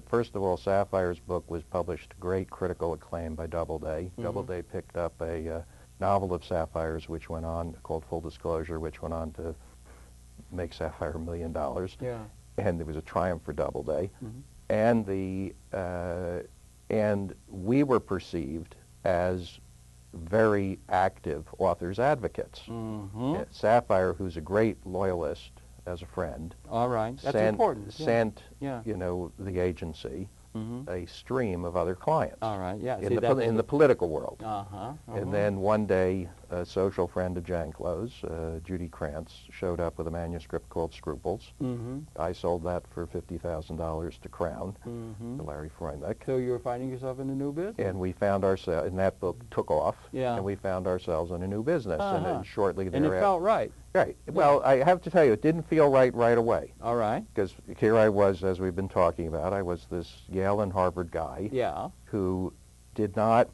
first of all, Sapphire's book was published to great critical acclaim by Doubleday. Doubleday picked up a novel of Sapphire's, which went on, called Full Disclosure, which went on to make Sapphire $1 million. Yeah. And it was a triumph for Doubleday. And and we were perceived as very active authors advocates. Sapphire, who's a great loyalist as a friend, all right, that's important. Sent the agency a stream of other clients. All right, yeah. In the political world. And then one day, a social friend of Janklow's, Judith Krantz, showed up with a manuscript called Scruples. I sold that for $50,000 to Crown, to Larry Freundlich. So you were finding yourself in a new business? And we found ourselves, and that book took off, and we found ourselves in a new business. And then shortly thereafter. And it felt right. Right. Well, I have to tell you, it didn't feel right away. All right. Because here I was, as we've been talking about, I was this Yale and Harvard guy who did not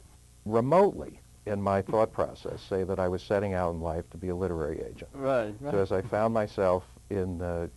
remotely, in my thought process, say that I was setting out in life to be a literary agent. Right. So as I found myself in the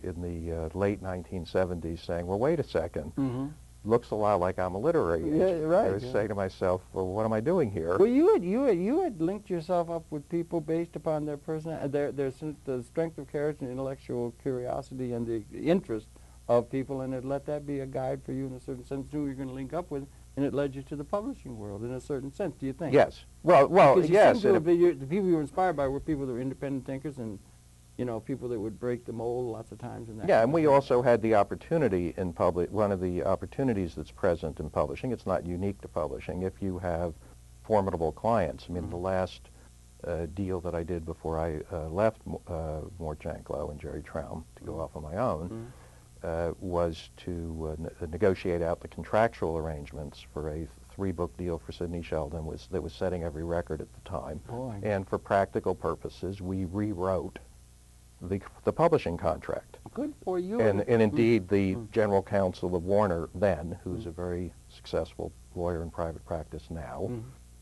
late 1970s saying, well, wait a second, looks a lot like I'm a literary agent. Yeah, right. I was saying to myself, well, what am I doing here? Well, you had linked yourself up with people based upon their the strength of character and intellectual curiosity and the interest of people, and it let that be a guide for you in a certain sense who you're going to link up with, and it led you to the publishing world in a certain sense. Do you think? Yes. Well, yes. The people you were inspired by were people that were independent thinkers and people that would break the mold lots of times. And we also had the opportunity in one of the opportunities that's present in publishing, it's not unique to publishing, if you have formidable clients. I mean, the last deal that I did before I left Morton Janklow and Jerry Traum to go off on my own was to negotiate out the contractual arrangements for a 3-book deal for Sidney Sheldon that was setting every record at the time. Boy. And for practical purposes, we rewrote the publishing contract. Good for you. And indeed, the general counsel of Warner then, who's a very successful lawyer in private practice now,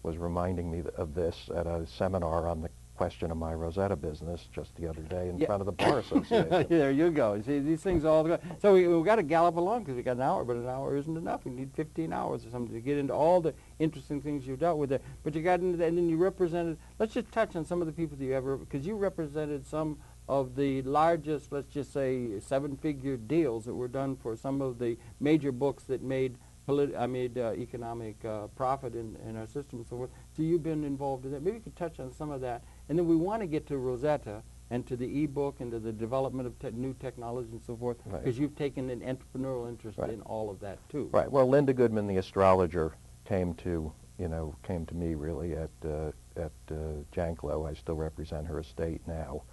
was reminding me of this at a seminar on the question of my Rosetta business just the other day in front of the Bar Association. There you go. See, these things all go. So we've got to gallop along because we got an hour, but an hour isn't enough. We need 15 hours or something to get into all the interesting things you've dealt with there. But you got into that, and then you represented. Let's just touch on some of the people that you ever, because you represented some of the largest, let's just say, 7-figure deals that were done for some of the major books that made economic profit in our system and so forth. So you've been involved in that. Maybe you could touch on some of that. And then we want to get to Rosetta and to the e-book and to the development of new technology and so forth, because you've taken an entrepreneurial interest in all of that too. Right. Well, Linda Goodman, the astrologer, came to me really at Janklow. I still represent her estate now.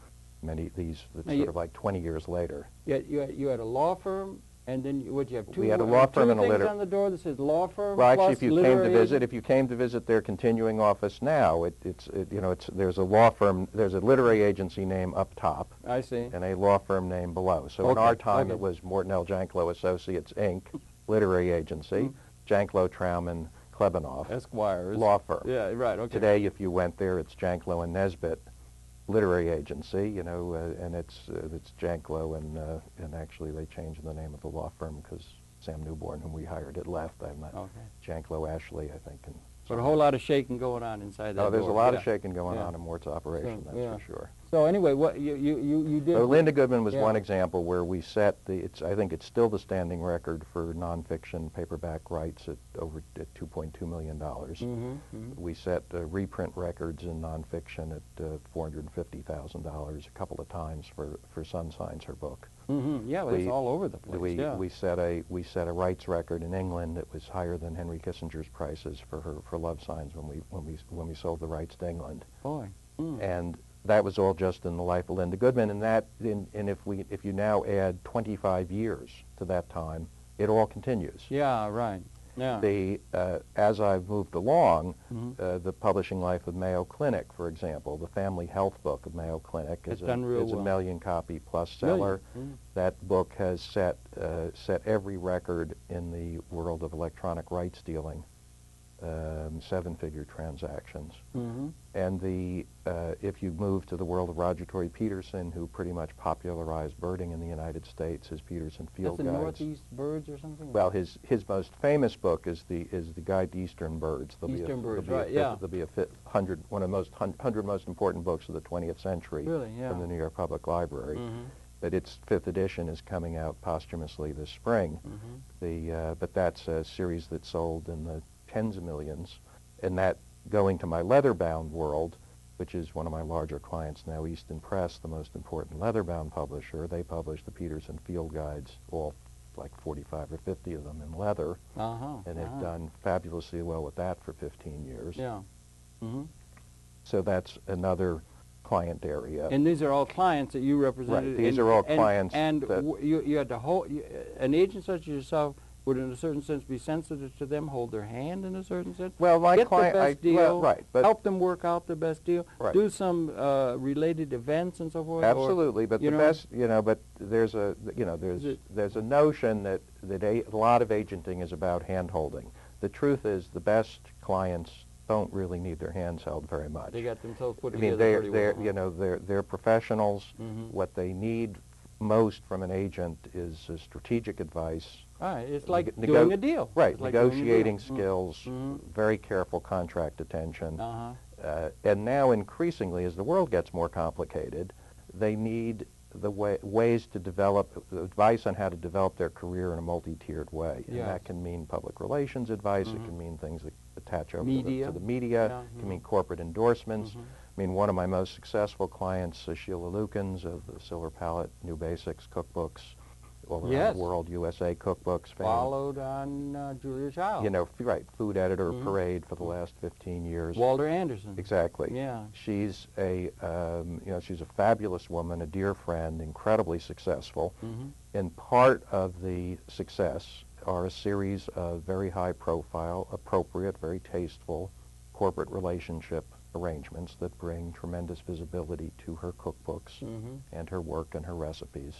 Sort of like 20 years later. You had a law firm, And then would you have two? We had a law firm and a things literary. on the door that says law firm. Well, plus actually, if you came to visit their continuing office now, there's a law firm, there's a literary agency name up top. I see. And a law firm name below. So in our time, it was Morton L. Janklow Associates, Inc., literary agency, Janklow, Trauman, Klebanoff, Esquires, law firm. Yeah, right. Okay. Today, if you went there, it's Janklow and Nesbitt, literary agency. And it's Janklow, and actually they changed the name of the law firm because Sam Newborn, whom we hired, had left. I'm not Janklow Ashley, I think. But a whole lot of shaking going on inside that door. Oh, there's a lot of shaking going on in Mort's operation, that's for sure. So anyway, what you did... So Linda Goodman was one example where we set I think it's still the standing record for nonfiction paperback rights at $2.2 million. We set reprint records in nonfiction at $450,000 a couple of times for Sun Signs, her book. Yeah, well, it's all over the place. We set a rights record in England that was higher than Henry Kissinger's prices for Love Signs when we sold the rights to England. Boy. And that was all just in the life of Linda Goodman, and if you now add 25 years to that time, it all continues. Yeah, right. Yeah. As I've moved along, the publishing life of Mayo Clinic, for example, the family health book of Mayo Clinic is a million copy plus seller. That book has set every record in the world of electronic rights dealing, 7-figure transactions. And if you move to the world of Roger Tory Peterson, who pretty much popularized birding in the United States, his Peterson Field Guides. That's the Northeast Birds or something? Well, his most famous book is the Guide to Eastern Birds. Eastern Birds, right? There'll be one of the 100 most important books of the 20th century from the New York Public Library. But its 5th edition is coming out posthumously this spring. But that's a series that sold in the tens of millions, and that going to my leather-bound world, which is one of my larger clients now, Easton Press, the most important leather-bound publisher. They publish the Peterson Field Guides, all like 45 or 50 of them in leather, and they've done fabulously well with that for 15 years. Yeah. So that's another client area. And these are all clients that you represented. Right. These are all clients. And you had to hold an agent such as yourself would, in a certain sense, be sensitive to them, hold their hand in a certain sense. Well, my get client, the best deal, but help them work out the best deal, do some related events and so forth. Absolutely, but the best, but there's a, there's a notion that a lot of agenting is about hand holding. The truth is, the best clients don't really need their hands held very much. They got themselves put together pretty well. They're professionals. What they need most from an agent is strategic advice. It's like doing a deal. Right, negotiating skills, very careful contract attention. And now increasingly, as the world gets more complicated, they need the ways to develop, advice on how to develop their career in a multi-tiered way. And that can mean public relations advice, it can mean things that attach over to the media, it can mean corporate endorsements. I mean, one of my most successful clients, Sheila Lukins of the Silver Palette, New Basics cookbooks, all around the world, USA cookbooks. Followed on Julia Child. Food editor Parade for the last 15 years. Walter Anderson. Exactly. Yeah. She's she's a fabulous woman, a dear friend, incredibly successful. And part of the success are a series of very high profile, appropriate, very tasteful corporate relationship arrangements that bring tremendous visibility to her cookbooks and her work and her recipes.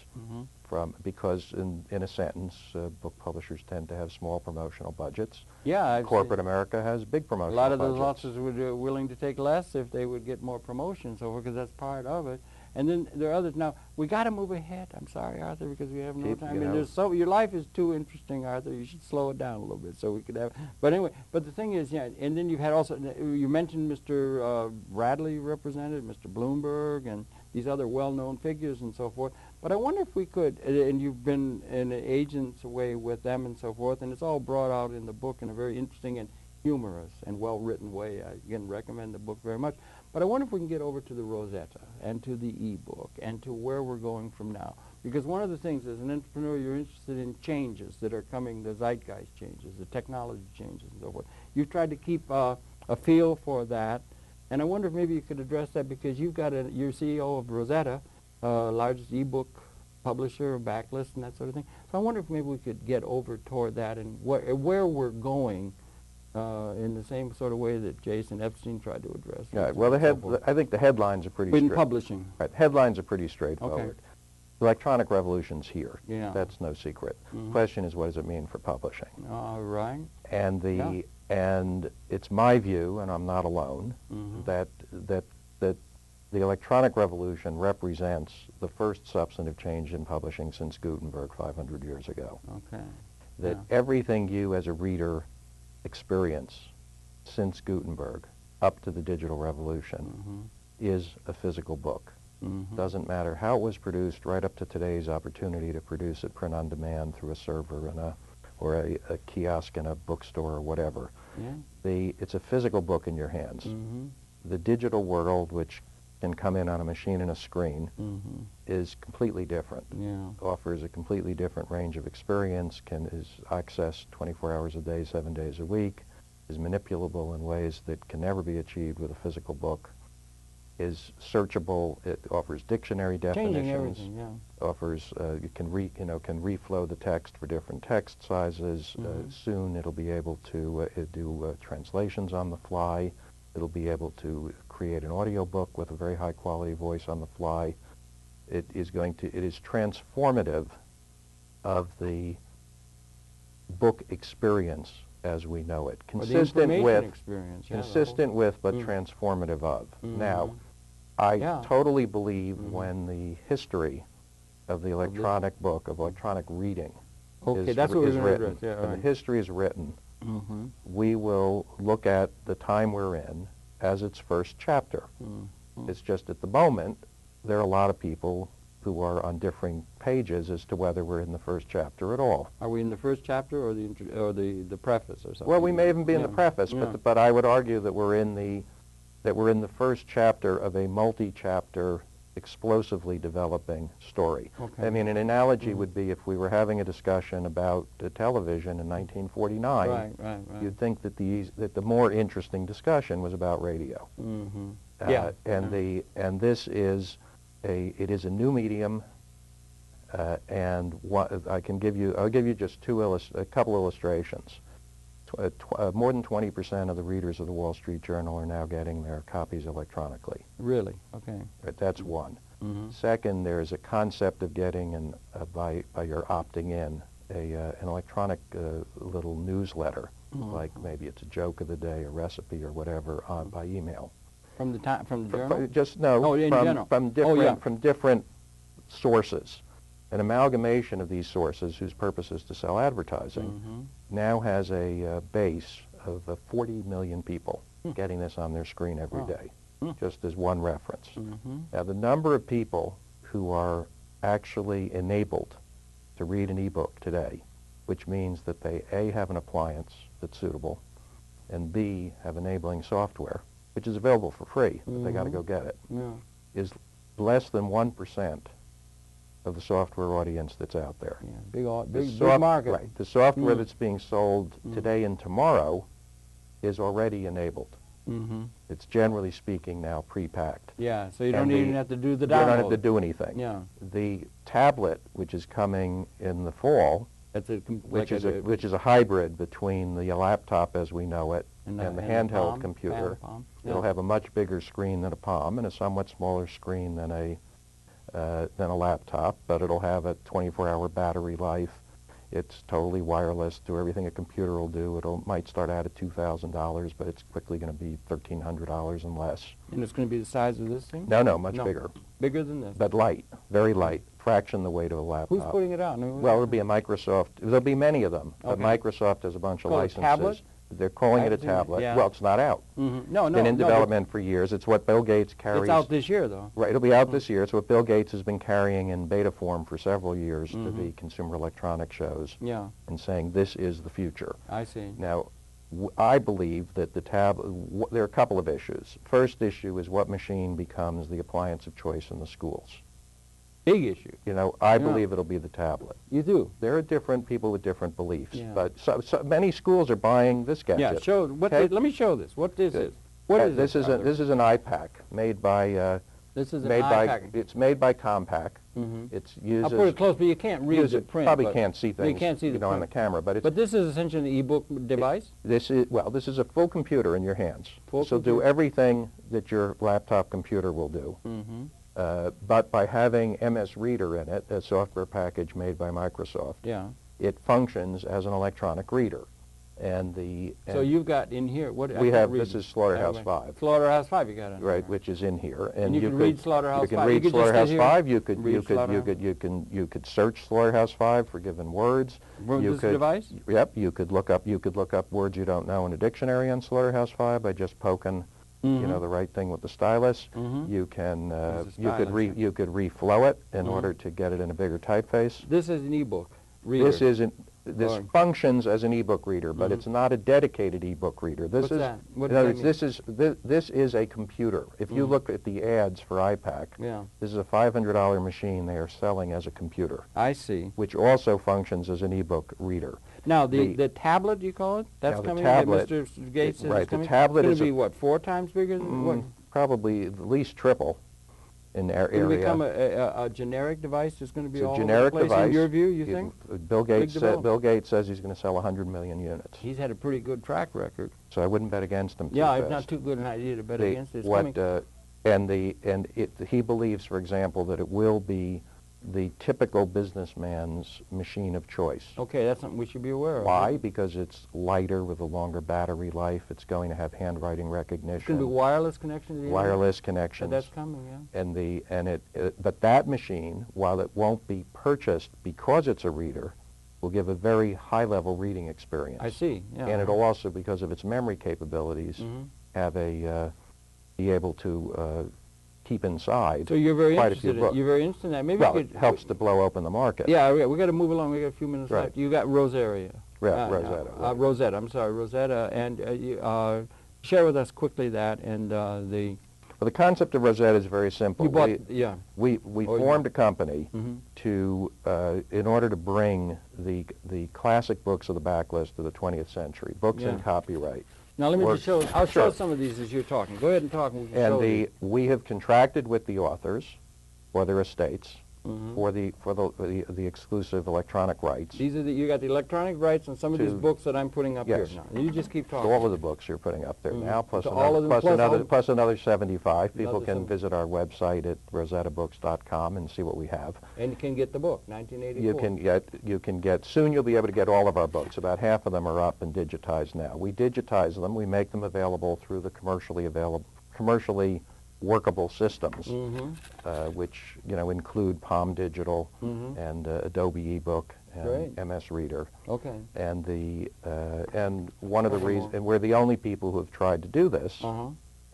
Because in a sentence, book publishers tend to have small promotional budgets. Yeah, corporate America has big promotional budgets. A lot of those authors would be willing to take less if they would get more promotion, so because that's part of it. And then there are others. Now we got to move ahead. I'm sorry, Arthur, because we have no time. I mean, your life is too interesting, Arthur. You should slow it down a little bit so we could have. But anyway, but the thing is, and then you've had also. You mentioned Mr. Bradley represented, Mr. Bloomberg, and these other well-known figures and so forth. But I wonder if we could, and you've been in an agent's way with them and so forth, and it's all brought out in the book in a very interesting and humorous and well-written way. I, again, recommend the book very much. But I wonder if we can get over to the Rosetta and to the e-book and to where we're going from now. Because one of the things, as an entrepreneur, you're interested in changes that are coming, the zeitgeist changes, the technology changes and so forth. You've tried to keep a feel for that. And I wonder if maybe you could address that, because you've got you're CEO of Rosetta, largest e-book publisher, a backlist, and that sort of thing. So I wonder if maybe we could get over toward that and where we're going in the same sort of way that Jason Epstein tried to address. Right. Well, I think the headlines are pretty straight. In publishing. Right. Headlines are pretty straightforward. Okay. The electronic revolution's here. Yeah. That's no secret. The question is, what does it mean for publishing? Right. And and it's my view, and I'm not alone, that the electronic revolution represents the first substantive change in publishing since Gutenberg 500 years ago. Okay. That everything you as a reader experience since Gutenberg up to the digital revolution is a physical book. Doesn't matter how it was produced, right up to today's opportunity to produce it print on demand through a server and or a kiosk in a bookstore or whatever. Yeah. It's a physical book in your hands. The digital world, which can come in on a machine and a screen, is completely different. Yeah. Offers a completely different range of experience, is accessed 24 hours a day, 7 days a week, is manipulable in ways that can never be achieved with a physical book, is searchable. It offers dictionary definitions. Changing everything, yeah. Offers you can reflow the text for different text sizes. Soon it'll be able to do translations on the fly. It'll be able to create an audio book with a very high quality voice on the fly. It is transformative of the book experience as we know it. Consistent with, but transformative of. Now, I totally believe when the history of the electronic book, of electronic reading, is written, when the history is written, we will look at the time we're in as its first chapter. It's just at the moment, there are a lot of people who are on differing pages as to whether we're in the first chapter at all. Are we in the first chapter or the preface or something? Well, we may even be in the preface, but I would argue that we're in the first chapter of a multi-chapter, explosively developing story. Okay. I mean, an analogy would be if we were having a discussion about television in 1949, you'd think that the more interesting discussion was about radio. And this is it is a new medium, and I'll give you just a couple illustrations. More than 20% of the readers of the Wall Street Journal are now getting their copies electronically. Really? Okay. That's one. Second, there's a concept of getting, by your opting in, an electronic little newsletter, like maybe it's a joke of the day, a recipe, or whatever, by email. From the journal? Just no. Oh, in general. From different sources. An amalgamation of these sources, whose purpose is to sell advertising, now has a base of 40 million people getting this on their screen every day, just as one reference. Now, the number of people who are actually enabled to read an e-book today, which means that they, A, have an appliance that's suitable, and B, have enabling software, which is available for free, but they got to go get it, is less than 1% of the software audience that's out there. Yeah, big market. Right. The software that's being sold today and tomorrow is already enabled. It's generally speaking now pre-packed. Yeah, so you don't even have to do the download. You don't have to do anything. Yeah. The tablet, which is coming in the fall, which is a hybrid between the laptop as we know it and the handheld computer. It'll have a much bigger screen than a Palm and a somewhat smaller screen than a laptop, but it'll have a 24-hour battery life. It's totally wireless, do everything a computer will do. Might start out at $2,000, but it's quickly going to be $1,300 and less. And it's going to be the size of this thing? No, much bigger. Bigger than this? But light, very light, fraction the weight of a laptop. Who's putting it out? Well, it'll be a Microsoft. There'll be many of them. But Microsoft has a bunch of licenses. Tablet? They're calling it a tablet. Yeah. Well, it's not out. No, It's been in development for years. It's what Bill Gates carries. It's out this year, though. Right, it'll be out this year. It's what Bill Gates has been carrying in beta form for several years to the consumer electronic shows. Yeah. And saying this is the future. I see. Now, I believe that there are a couple of issues. First issue is what machine becomes the appliance of choice in the schools. Big issue. You know, I believe it'll be the tablet. You do? There are different people with different beliefs, but so many schools are buying this gadget. Yeah, let me show this. What this is. What is this? This is an iPack made by This is an made by iPack. it's made by Compaq. It's I'll put it close, but you can't read the print. Probably can't see things. You can't see the print on the camera, but it's. But this is essentially an e-book device. This is a full computer in your hands. Full so computer. do everything that your laptop computer will do. But by having MS Reader in it, a software package made by Microsoft, it functions as an electronic reader. So you've got in here what we have. This is Slaughterhouse 5. Slaughterhouse 5, you got it. Right, which is in here, and you can read Slaughterhouse 5. You can read Slaughterhouse 5. You could search Slaughterhouse 5 for given words. This device? Yep. You could look up words you don't know in a dictionary on Slaughterhouse 5 by just poking. You know, the right thing with the stylus. You can you could reflow it in order to get it in a bigger typeface. This is an e-book reader. This functions as an e-book reader, but it's not a dedicated e-book reader. This What's that? What does that mean? This is a computer. If you look at the ads for iPack, this is a $500 machine they are selling as a computer. I see. Which also functions as an e-book reader. Now the tablet, you call it? That's coming. Tablet, Mr. Gates says right. The tablet is going to be what, 4 times bigger than what? Probably at least triple. In our area. Will it become a generic device that's going to be all over generic the place, device. In your view, you think? Bill Gates says he's going to sell 100 million units. He's had a pretty good track record. So I wouldn't bet against him. Yeah, it's not too good an idea to bet against it. He believes, for example, that it will be the typical businessman's machine of choice. Okay, that's something we should be aware of. Why? Because it's lighter with a longer battery life. It's going to have handwriting recognition. It's going to be wireless connection to the wireless connections. That's coming, yeah. But that machine, while it won't be purchased because it's a reader, will give a very high-level reading experience. I see. Yeah. And it'll also, because of its memory capabilities, have be able to keep inside. So you're very quite a few interested. books. You're very interested in that. Maybe well, it helps to blow open the market. Yeah, we got to move along. We got a few minutes left. You got Rosetta. Rosetta. Right. Rosetta. I'm sorry, Rosetta. And share with us quickly that and the. Well, the concept of Rosetta is very simple. We formed a company to, in order to bring the classic books of the backlist of the 20th century, books in copyright. Now let me just show. I'll show some of these as you're talking. Go ahead and talk. And we have contracted with the authors for their estates for the exclusive electronic rights. These are you got the electronic rights on some of these books that I'm putting up here now. You just keep talking. All of the books you're putting up there now, plus another 75. People can visit our website at rosettabooks.com and see what we have. And you can get the book, 1984. You can get. Soon you'll be able to get all of our books. About half of them are up and digitized now. We digitize them. We make them available through the commercially workable systems, which include Palm Digital and Adobe eBook and MS Reader. Okay. And one of the reasons, and we're the only people who have tried to do this.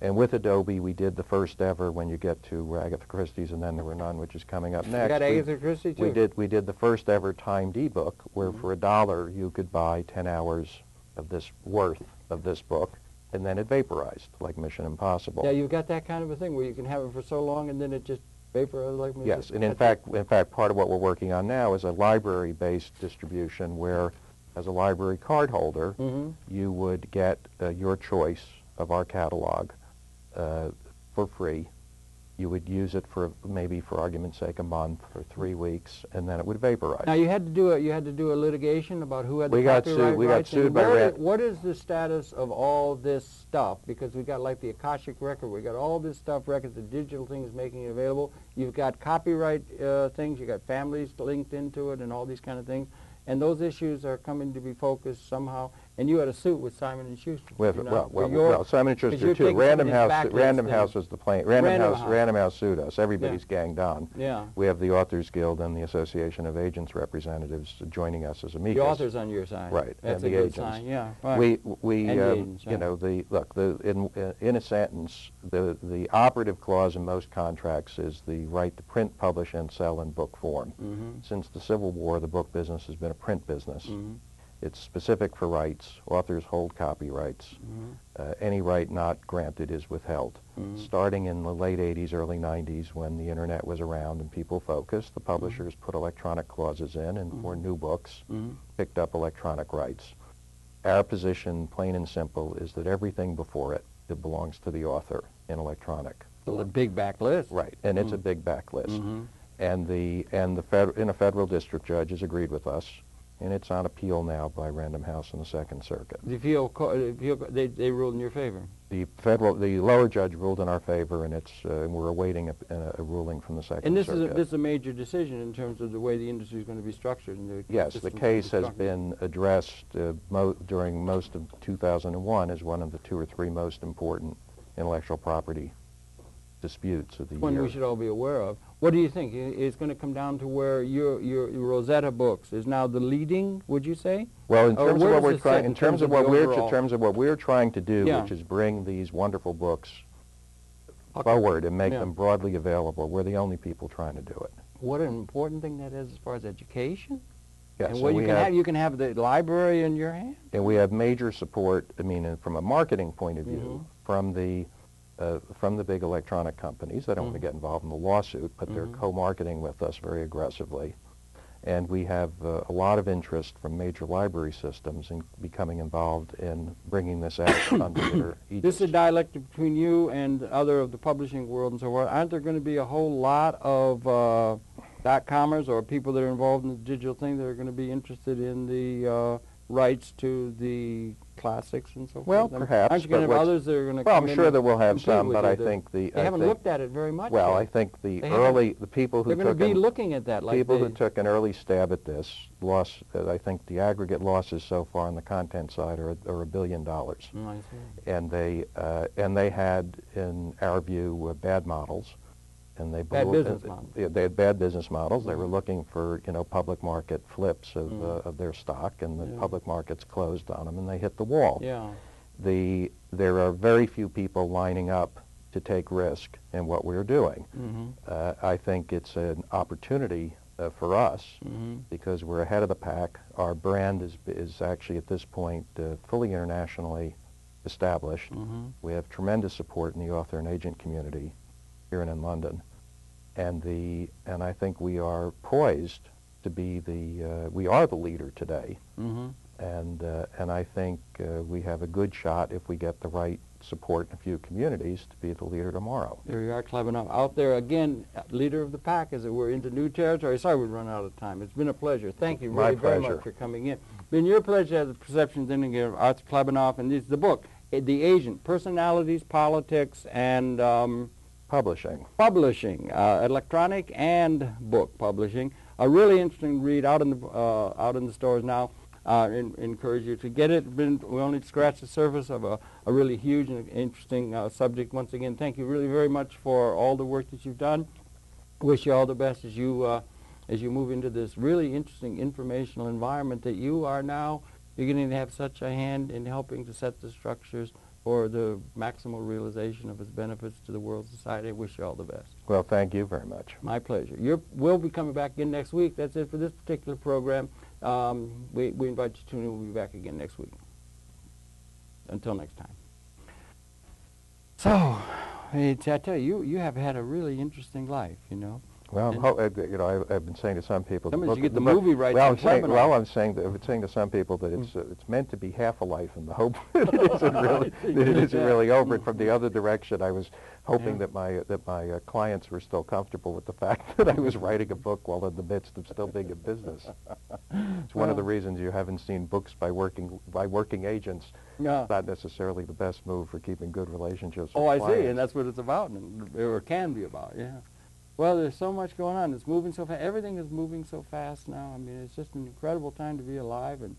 And with Adobe, we did the first ever. When you get to Agatha Christie's, and then there were none, which is coming up next. You got Agatha Christie too. We did the first ever timed ebook, where for $1 you could buy 10 hours of this worth of this book. And then it vaporized, like Mission Impossible. Yeah, you've got that kind of a thing where you can have it for so long and then it just vaporizes like Mission. Yes, and in fact, part of what we're working on now is a library-based distribution where, as a library card holder, you would get your choice of our catalog for free. You would use it for maybe, for argument's sake, a month or 3 weeks, and then it would vaporize. Now you had to do a litigation about who had the copyright rights. We got sued by What is the status of all this stuff? Because we got like the Akashic record, we got all this stuff, records, the digital things making it available. You've got copyright things, you got families linked into it, and all these kind of things. And those issues are coming to be focused somehow. And you had a suit with Simon & Schuster. Well, Simon & Schuster too. Random House was the plaintiff. Random House sued us. Everybody's ganged on. Yeah. We have the Authors Guild and the Association of Agents representatives joining us as amicus. The authors on your side. Right. That's and a the good agents. sign. Yeah. Right. In a sentence, the operative clause in most contracts is the right to print, publish, and sell in book form. Since the Civil War, the book business has been a print business. It's specific for rights. Authors hold copyrights. Any right not granted is withheld. Starting in the late 80s, early 90s, when the Internet was around and people focused, the publishers put electronic clauses in, and for new books, picked up electronic rights. Our position, plain and simple, is that everything before it belongs to the author in electronic A big backlist. Right, and it's a big backlist. Mm-hmm. And the federal district judge has agreed with us, and it's on appeal now by Random House in the Second Circuit. Do you feel they ruled in your favor? The lower judge ruled in our favor, and we're awaiting a ruling from the Second And Circuit. this is a major decision in terms of the way the industry is going to be structured. And Yes, the case has been addressed during most of 2001 as one of the 2 or 3 most important intellectual property disputes of the year. One we should all be aware of. What do you think? It's going to come down to where your Rosetta books is now the leading, would you say? Well, in terms of what we're trying, in terms of what we're trying to do, Yeah. which is bring these wonderful books forward and make them broadly available. We're the only people trying to do it. What an important thing that is as far as education. Yes, and what you can have the library in your hand. And we have major support. I mean, from a marketing point of view, from the big electronic companies. They don't want to get involved in the lawsuit, but they're co-marketing with us very aggressively. And we have a lot of interest from major library systems in becoming involved in bringing this out under their aegis. This is a dialectic between you and other of the publishing world and so forth. Aren't there going to be a whole lot of dot-commers or people that are involved in the digital thing that are going to be interested in the rights to the classics and so forth? Well, perhaps. Aren't you going to have others that are going to come in? Well, I'm sure that we'll have compete some, with but you I that- think They haven't looked at it very much well, yet. I think the people who They're going to be looking at that like people they, who took an early stab at this I think the aggregate losses so far on the content side are $1 billion. I see. And they had, in our view, bad models. And they Bad business models. They had bad business models. They were looking for public market flips of their stock, and the public markets closed on them, and they hit the wall. Yeah. There are very few people lining up to take risk in what we're doing. I think it's an opportunity for us because we're ahead of the pack. Our brand is actually at this point fully internationally established. We have tremendous support in the author and agent community here and in London. And I think we are poised to be we are the leader today. And I think we have a good shot if we get the right support in a few communities to be the leader tomorrow. There you are, Klebanoff. Out there again, leader of the pack as it were, into new territory. Sorry we've run out of time. It's been a pleasure. Thank you really very much for coming in. It's been your pleasure to have the Perceptions then again of Arhtur Klenanoff, and this is the book, The Agent, Personalities, Politics, and Publishing. Electronic and book publishing. A really interesting read out in the stores now. Encourage you to get it. We only scratched the surface of a really huge and interesting subject. Once again, thank you really very much for all the work that you've done. Wish you all the best as you move into this really interesting informational environment that you are now beginning to have such a hand in helping to set the structures for the maximal realization of its benefits to the world society. I wish you all the best. Well, thank you very much. My pleasure. We'll be coming back again next week. That's it for this particular program. We invite you to tune in. We'll be back again next week. Until next time. So, I tell you, you have had a really interesting life, Well, I've been saying to some people. Sometimes you get the movie right. I'm saying to some people that it's meant to be half a life, in the hope that it isn't really over. And from the other direction, I was hoping that my clients were still comfortable with the fact that I was writing a book while in the midst of still being in business. It's one of the reasons you haven't seen books by working agents. Yeah. It's not necessarily the best move for keeping good relationships. Oh, with I clients. see, and that's what it's about, or can be about. Yeah. Well, there's so much going on. It's moving so fast. Everything is moving so fast now. I mean, it's just an incredible time to be alive, and